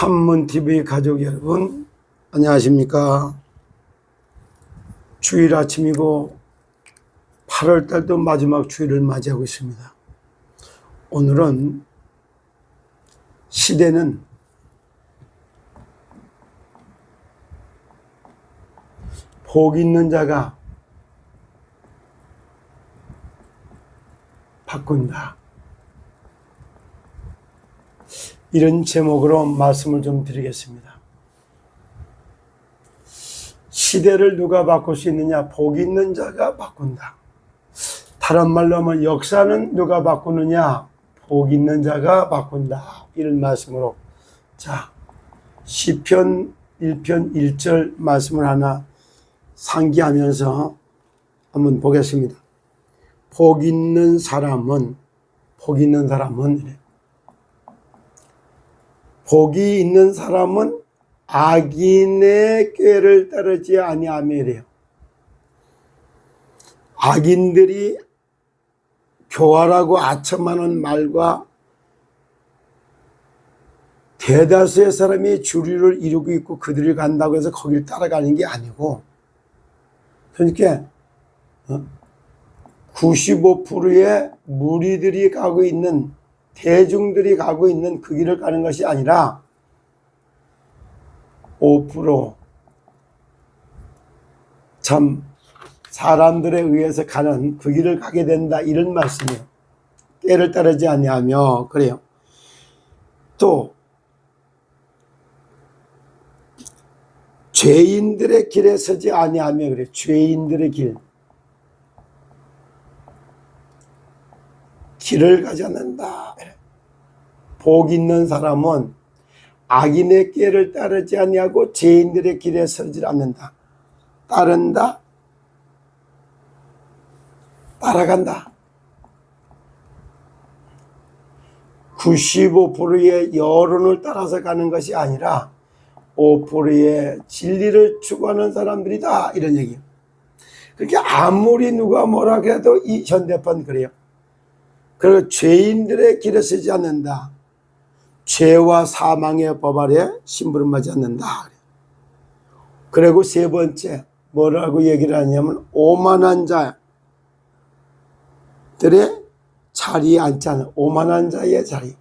산문TV 가족 여러분, 안녕하십니까? 주일 아침이고 8월달도 마지막 주일을 맞이하고 있습니다. 오늘은 시대는 복 있는 자가 바꾼다, 이런 제목으로 말씀을 좀 드리겠습니다. 시대를 누가 바꿀 수 있느냐? 복 있는 자가 바꾼다. 다른 말로 하면 역사는 누가 바꾸느냐? 복 있는 자가 바꾼다, 이런 말씀으로, 자, 시편 1편 1절 말씀을 하나 상기하면서 한번 보겠습니다. 복 있는 사람은 복이 있는 사람은 악인의 꾀를 따르지 아니하며, 이래요. 악인들이 교활하고 아첨하는 말과 대다수의 사람이 주류를 이루고 있고 그들이 간다고 해서 거기를 따라가는 게 아니고, 그러니까 95%의 무리들이 가고 있는, 대중들이 가고 있는 그 길을 가는 것이 아니라 5% 참 사람들에 의해서 가는 그 길을 가게 된다, 이런 말씀이에요. 꾀를 따르지 아니하며, 그래요. 또 죄인들의 길에 서지 아니하며, 그래요. 죄인들의 길을 가지 않는다. 복 있는 사람은 악인의 꾀를 따르지 아니하고 죄인들의 길에 서지 않는다. 따른다, 따라간다. 95%의 여론을 따라서 가는 것이 아니라 5%의 진리를 추구하는 사람들이다, 이런 얘기예요. 그렇게 아무리 누가 뭐라 해도 이 현대판 그래요. 그리고 죄인들의 길에 서지 않는다. 죄와 사망의 법 아래 심부름하지 않는다. 그리고 세 번째 뭐라고 얘기를 하냐면, 오만한 자들의 자리에 앉지 않는, 오만한 자의 자리.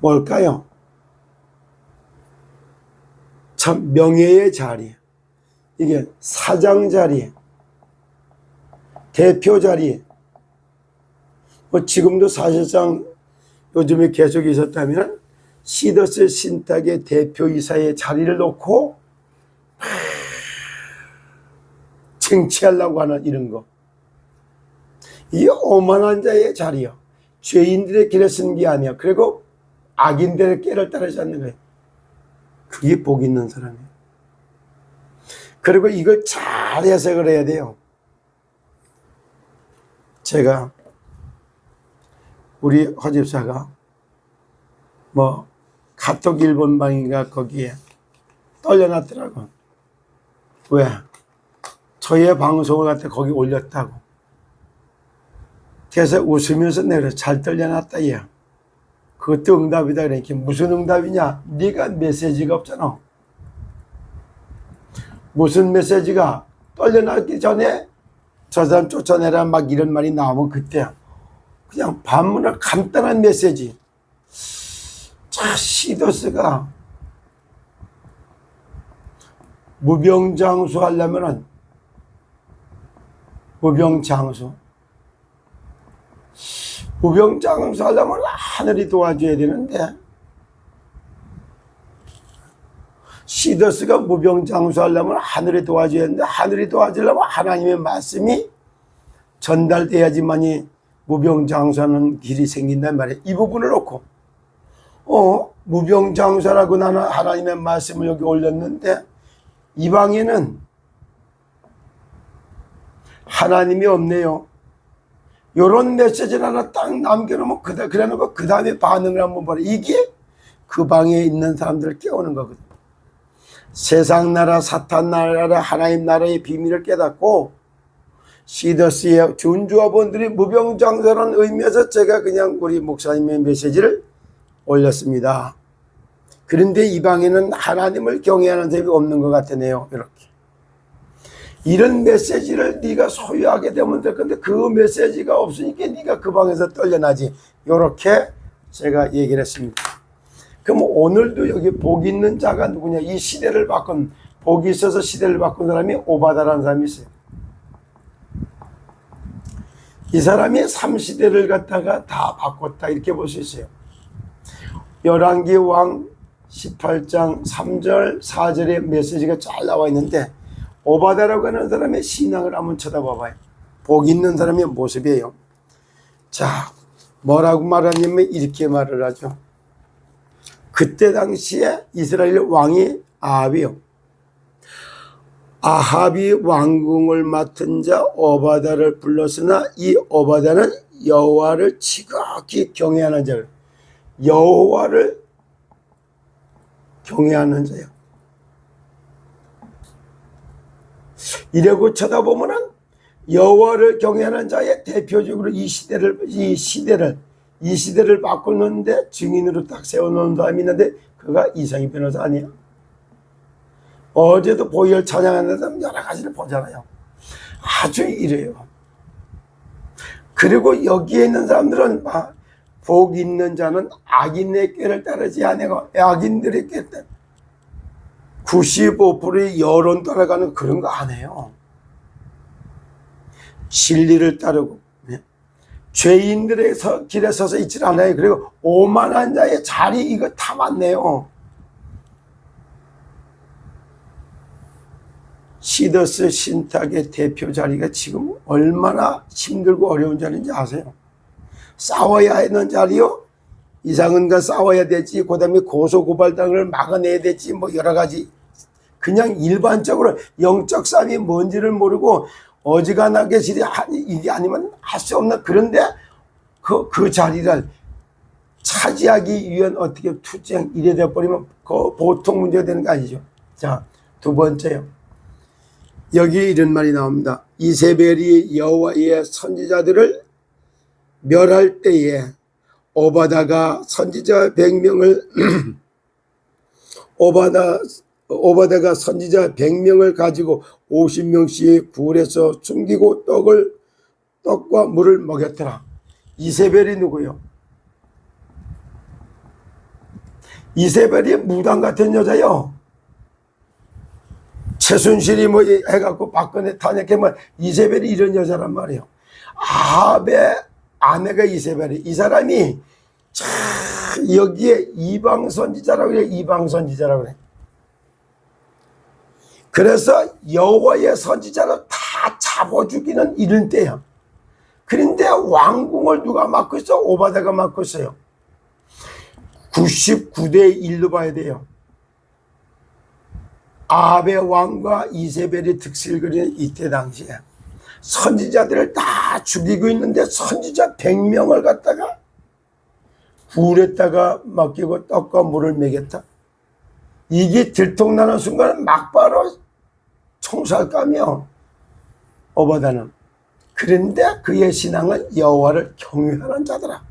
뭘까요? 참 명예의 자리, 이게 사장 자리, 대표 자리, 뭐 지금도 사실상 요즘에 계속 있었다면 시더스 신탁의 대표이사의 자리를 놓고 쟁취하려고 하는 이런 거, 이게 오만한 자의 자리요. 죄인들의 길에 서는 게 아니야. 그리고 악인들의 꾀를 따르지 않는 거예요. 그게 복 있는 사람이에요. 그리고 이걸 잘 해석을 해야 돼요. 제가 우리 허집사가 뭐 카톡 일본방인가 거기에 떨려놨더라고. 왜? 저의 방송을 갖다 거기 올렸다고. 그래서 웃으면서 내가 잘 떨려놨다, 얘. 그것도 응답이다. 그러니까 무슨 응답이냐? 네가 메시지가 없잖아. 무슨 메시지가? 떨려나기 전에 저 사람 쫓아내라 막 이런 말이 나오면 그때 그냥 반문을 간단한 메시지. 자, 시더스가 무병장수 하려면은 무병장수 하려면 하늘이 도와줘야 되는데, 시더스가 무병장수하려면 하늘이 도와줘야 되는데, 하늘이 도와주려면 하나님의 말씀이 전달돼야지만이 무병장수하는 길이 생긴단 말이에요. 이 부분을 놓고 무병장수라고 나는 하나님의 말씀을 여기 올렸는데 이방에는 하나님이 없네요. 요런 메시지를 하나 딱 남겨놓으면 그래놓고 그 다음에 반응을 한번 봐라. 이게 그 방에 있는 사람들을 깨우는 거거든. 세상 나라, 사탄 나라, 하나님 나라의 비밀을 깨닫고 시더스의 준주화본들이 무병장수라는 의미에서 제가 그냥 우리 목사님의 메시지를 올렸습니다. 그런데 이 방에는 하나님을 경외하는 사람이 없는 것 같으네요. 이렇게. 이런 메시지를 네가 소유하게 되면 될 건데 그 메시지가 없으니까 네가 그 방에서 떨려나지. 이렇게 제가 얘기를 했습니다. 그럼 오늘도 여기 복 있는 자가 누구냐? 이 시대를 바꾼, 복이 있어서 시대를 바꾼 사람이 오바다라는 사람이 있어요. 이 사람이 3시대를 갖다가 다 바꿨다 이렇게 볼 수 있어요. 열왕기 왕 18장 3절 4절의 메시지가 잘 나와 있는데 오바다라고 하는 사람의 신앙을 한번 쳐다봐봐요. 복 있는 사람의 모습이에요. 자, 뭐라고 말하냐면 이렇게 말을 하죠. 그때 당시에 이스라엘 왕이 아합이요. 아합이 왕궁을 맡은 자 오바다를 불렀으나 이 오바다는 여호와를 지극히 경외하는 자를, 여호와를 경외하는 자요. 이라고 쳐다보면은 여호와를 경외하는 자의 대표적으로 이 시대를 바꾸는데 증인으로 딱 세워놓은 사람이 있는데 그가 이상희 변호사 아니에요? 어제도 보혈 찬양하는 사람 여러 가지를 보잖아요. 아주 이래요. 그리고 여기에 있는 사람들은 복 있는 자는 악인의 꾀를 따르지 아니고 악인들의 꾀 따라 95%의 여론 따라가는 그런 거 안 해요. 진리를 따르고 죄인들의 길에 서서 있질 않아요. 그리고 오만한 자의 자리 이거 다 맞네요. 시더스 신탁의 대표 자리가 지금 얼마나 힘들고 어려운 자리인지 아세요? 싸워야 하는 자리요. 이상은과 싸워야 되지. 그 다음에 고소고발당을 막아내야 되지. 뭐 여러 가지. 그냥 일반적으로 영적 싸움이 뭔지를 모르고 어지간하게 이게 아니면 할 수 없는. 그런데 그 자리를 차지하기 위한 어떻게 투쟁 이래 돼버리면 그 보통 문제가 되는 거 아니죠. 자, 두 번째요. 여기 이런 말이 나옵니다. 이세벨이 여호와의 선지자들을 멸할 때에 오바다가 선지자 100명을 오바다가 선지자 100명을 가지고 50명씩 굴에서 숨기고 떡과 물을 먹였더라. 이세벨이 누구요? 이세벨이 무당 같은 여자요. 최순실이 뭐 해갖고 박근혜 탄핵하면 이세벨이 이런 여자란 말이에요. 아합의 아내가 이세벨이. 이 사람이 여기에 이방선지자라고 그래. 이방선지자라고 그래. 그래서 여호와의 선지자를 다 잡아 죽이는 이런 때야. 그런데 왕궁을 누가 맡고 있어? 오바다가 맡고 있어요. 99대 1로 봐야 돼요. 아합의 왕과 이세벨이 득실 그리는 이때 당시에 선지자들을 다 죽이고 있는데 선지자 100명을 갖다가 굴에다가 맡기고 떡과 물을 먹였다. 이게 들통나는 순간 막바로 총살까며 오바다는. 그런데 그의 신앙은 여호와를 경외하는 자더라.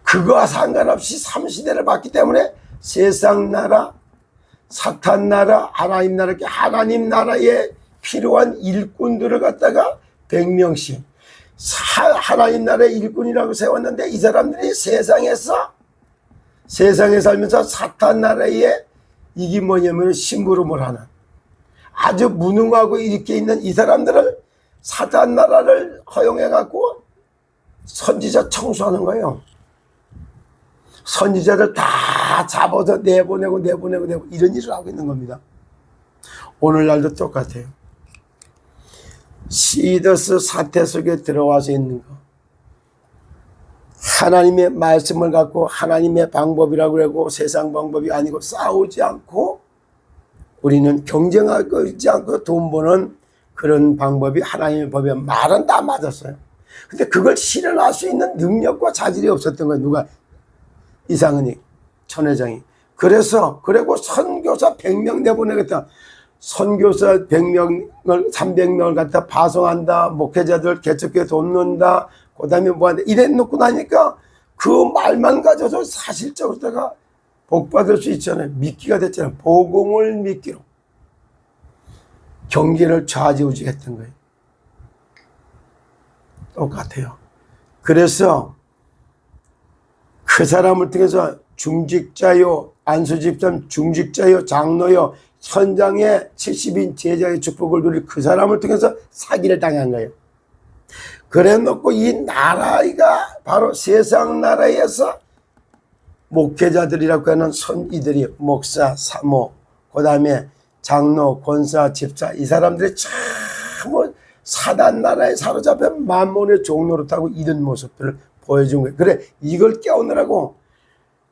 그거와 상관없이 3시대를 봤기 때문에 세상 나라, 사탄 나라, 하나님 나라, 하나님 나라에 필요한 일꾼들을 갖다가 100명씩 하나님 나라의 일꾼이라고 세웠는데 이 사람들이 세상에 살면서 사탄 나라에 이게 뭐냐면 심부름을 하는 아주 무능하고 이렇게 있는 이 사람들을 사탄 나라를 허용해갖고 선지자 청소하는 거예요. 선지자들 다 잡아서 내보내고 이런 일을 하고 있는 겁니다. 오늘날도 똑같아요. 시더스 사태 속에 들어와서 있는 거. 하나님의 말씀을 갖고 하나님의 방법이라고 그러고 세상 방법이 아니고 싸우지 않고 우리는 경쟁하지 않고 돈 버는 그런 방법이 하나님의 법이야. 말은 다 맞았어요. 근데 그걸 실현할 수 있는 능력과 자질이 없었던 거예요. 누가? 이상은이, 천회장이. 그리고 선교사 100명 내보내겠다. 선교사 100명을 300명을 갖다 파송한다. 목회자들 개척교회 돕는다. 그 다음에 뭐한다. 이래 놓고 나니까 그 말만 가져서 사실적으로 내가 복 받을 수 있잖아요. 미끼가 됐잖아요. 복음을 미끼로 경제를 좌지우지했던 거예요. 똑같아요. 그래서 그 사람을 통해서 중직자요, 안수집사님 중직자요, 장로요, 현장에 70인 제자의 축복을 누릴 그 사람을 통해서 사기를 당한 거예요. 그래 놓고 이 나라가 바로 세상 나라에서 목회자들이라고 하는 이들이 목사, 사모, 그 다음에 장로, 권사, 집사 이 사람들이 참 사단 나라에 사로잡혀 만몬의 종노릇하고 이런 모습들을 보여준 거예요. 그래 이걸 깨우느라고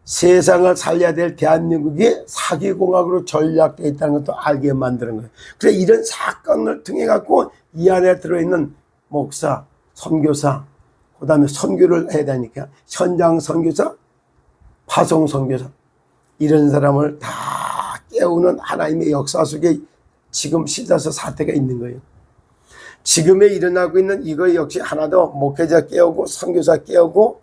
세상을 살려야 될 대한민국이 사기공학으로 전략되어 있다는 것도 알게 만드는 거예요. 그래 이런 사건을 통해 갖고 이 안에 들어있는 목사, 선교사, 그 다음에 선교를 해야 되니까 현장 선교사, 파송 선교사 이런 사람을 다 깨우는 하나님의 역사 속에 지금 시다서 사태가 있는 거예요. 지금에 일어나고 있는 이거 역시 하나도 목회자 깨우고 선교사 깨우고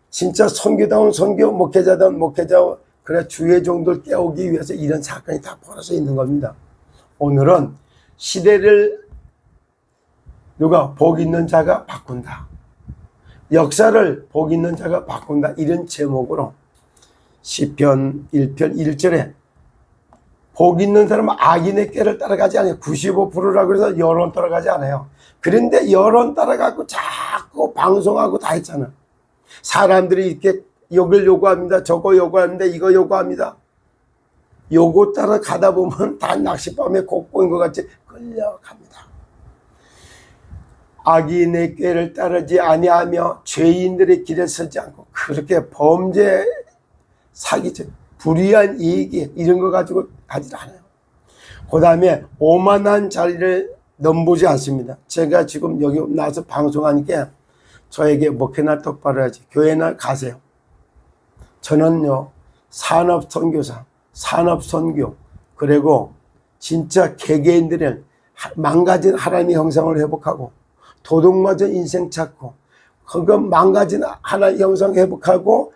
진짜 선교다운 선교, 목회자다운 목회자, 그래 주의 종들 깨우기 위해서 이런 사건이 다 벌어져 있는 겁니다. 오늘은 시대를 누가 복 있는 자가 바꾼다. 역사를 복 있는 자가 바꾼다. 이런 제목으로 시편 1편 1절에 복 있는 사람은 악인의 꾀를 따라가지 않아요. 95%라고 해서 여론 따라가지 않아요. 그런데 여론 따라가고 자꾸 방송하고 다 했잖아. 사람들이 이렇게 이걸 요구합니다. 저거 요구합니다. 이거 요구합니다. 요거 따라 가다 보면 다 낚싯밤에 곡보인 것 같이 끌려갑니다. 악인의 꾀를 따르지 아니하며 죄인들의 길에 서지 않고 그렇게 범죄, 사기죄, 불의한 이익이 이런 거 가지고 가지 않아요. 그 다음에 오만한 자리를 넘보지 않습니다. 제가 지금 여기 나와서 방송하니까 저에게 목회나 똑바로 해야지 교회나 가세요. 저는요 산업선교사, 산업선교 그리고 진짜 개개인들은 망가진 하나님의 형상을 회복하고 도둑맞은 인생 찾고 그거 망가진 하나님의 형상 회복하고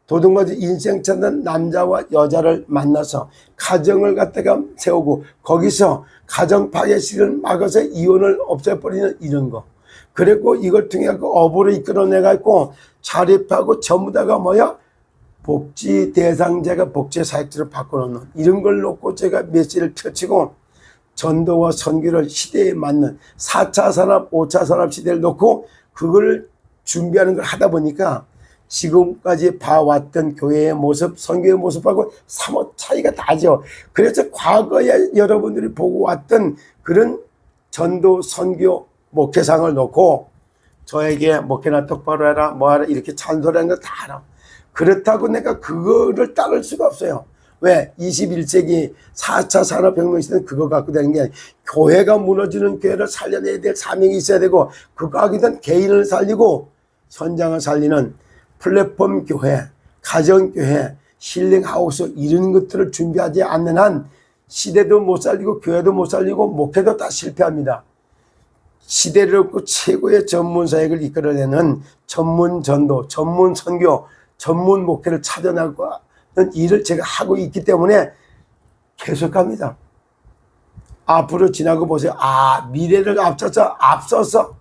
도둑맞은 인생 찾는 남자와 여자를 만나서 가정을 갖다가 세우고 거기서 가정 파괴식을 막아서 이혼을 없애버리는 이런 거. 그리고 이걸 통해 업으로 이끌어내갖고 자립하고 전부 다가 뭐야? 복지 대상자가 복지 사역자로 바꿔놓는 이런 걸 놓고 제가 메시지를 펼치고 전도와 선교를 시대에 맞는 4차 산업, 5차 산업 시대를 놓고 그걸 준비하는 걸 하다 보니까 지금까지 봐왔던 교회의 모습, 선교의 모습하고 사뭇 차이가 나죠. 그래서 과거에 여러분들이 보고 왔던 그런 전도, 선교, 목회상을 놓고 저에게 목회나 똑바로 해라, 뭐하라 이렇게 찬소리하는 거 다 알아. 그렇다고 내가 그거를 따를 수가 없어요. 왜? 21세기 4차 산업혁명 시대는 그거 갖고 되는 게 아니라 교회가 무너지는 교회를 살려내야 될 사명이 있어야 되고 그거 하기 전 개인을 살리고 현장을 살리는 플랫폼 교회, 가정교회, 힐링하우스 이런 것들을 준비하지 않는 한 시대도 못 살리고 교회도 못 살리고 목회도 다 실패합니다. 시대를 얻고 최고의 전문 사역을 이끌어내는 전문 전도, 전문 선교, 전문 목회를 찾아나가는 일을 제가 하고 있기 때문에 계속합니다. 앞으로 지나고 보세요. 아, 미래를 앞서서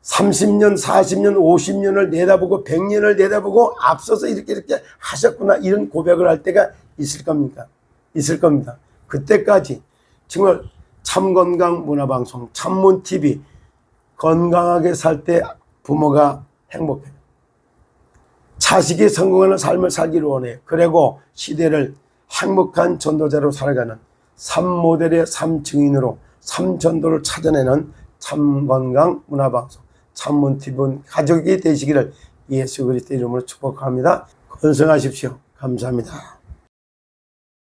30년, 40년, 50년을 내다보고 100년을 내다보고 앞서서 이렇게 하셨구나 이런 고백을 할 때가 있을 겁니다. 있을 겁니다. 그때까지 정말 참건강 문화방송, 참문TV 건강하게 살 때 부모가 행복해요. 자식이 성공하는 삶을 살기를 원해요. 그리고 시대를 행복한 전도자로 살아가는 삶 모델의 삶 증인으로 삶 전도를 찾아내는 참건강 문화방송 참문TV 가족이 되시기를 예수 그리스도 이름으로 축복합니다. 건승하십시오. 감사합니다.